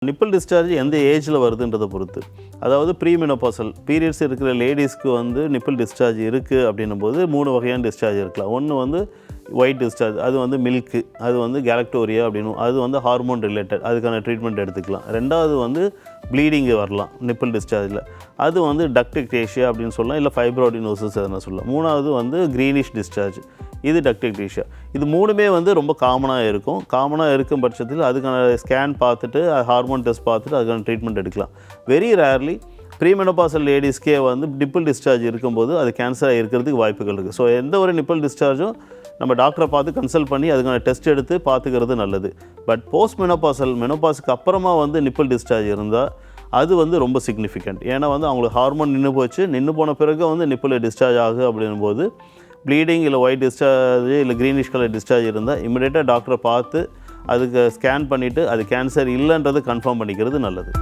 Nibble discharge எந்த ஏஜில் வருதுன்றதை பொறுத்து, அதாவது ப்ரீமெனோபாசல் பீரியட்ஸ் இருக்கிற லேடிஸ்க்கு வந்து நிப்பிள் டிஸ்சார்ஜ் இருக்குது அப்படின்னும் போது 3 வகையான டிஸ்சார்ஜ் இருக்கலாம். ஒன்று வந்து ஒயிட் டிஸ்சார்ஜ், அது வந்து மில்க்கு, அது வந்து கேலக்டோரியா அப்படின்னு, அது வந்து ஹார்மோன் ரிலேட்டட், அதுக்கான ட்ரீட்மெண்ட் எடுத்துக்கலாம். ரெண்டாவது வந்து ப்ளீடிங்கு வரலாம் நிப்பிள் டிஸ்சார்ஜில், அது வந்து டக்டெக்டேஷியா அப்படின்னு சொல்லலாம், இல்லை ஃபைப்ரோடினோசிஸ் அதனால் சொல்லலாம். மூணாவது வந்து க்ரீனிஷ் டிஸ்சார்ஜ், இது டக்டெக்டேஷியா. இது மூணுமே வந்து ரொம்ப காமனாக இருக்கும். காமனாக இருக்கும் பட்சத்தில் அதுக்கான ஸ்கேன் பார்த்துட்டு ஹார்மோன் டெஸ்ட் பார்த்துட்டு அதுக்கான ட்ரீட்மெண்ட் எடுக்கலாம். வெரி ரேர்லி ப்ரீமெனோபாசல் லேடிஸ்க்கே வந்து நிப்பிள் டிஸ்சார்ஜ் இருக்கும்போது அது கேன்சராக இருக்கிறதுக்கு வாய்ப்புகள் இருக்குது. ஸோ எந்த ஒரு நிப்பிள் டிஸ்சார்ஜும் நம்ம டாக்டரை பார்த்து கன்சல்ட் பண்ணி அதுக்கான டெஸ்ட் எடுத்து பார்த்துக்கிறது நல்லது. பட் போஸ்ட் மெனோபாஸுக்கு அப்புறமா வந்து நிப்பிள் டிஸ்சார்ஜ் இருந்தால் அது வந்து ரொம்ப சிக்னிஃபிகண்ட். ஏன்னா வந்து அவங்களுக்கு ஹார்மோன் நின்று போன பிறகு வந்து நிப்பிள் டிஸ்சார்ஜ் ஆகுது அப்படின்போது ப்ளீடிங் இல்லை ஒயிட் டிஸ்சார்ஜ் இல்லை க்ரீனிஷ் கலர் டிஸ்சார்ஜ் இருந்தால் இமிடியேட்டாக டாக்டரை பார்த்து அதுக்கு ஸ்கேன் பண்ணிவிட்டு அது கேன்சர் இல்லைன்றது கன்ஃபார்ம் பண்ணிக்கிறது நல்லது.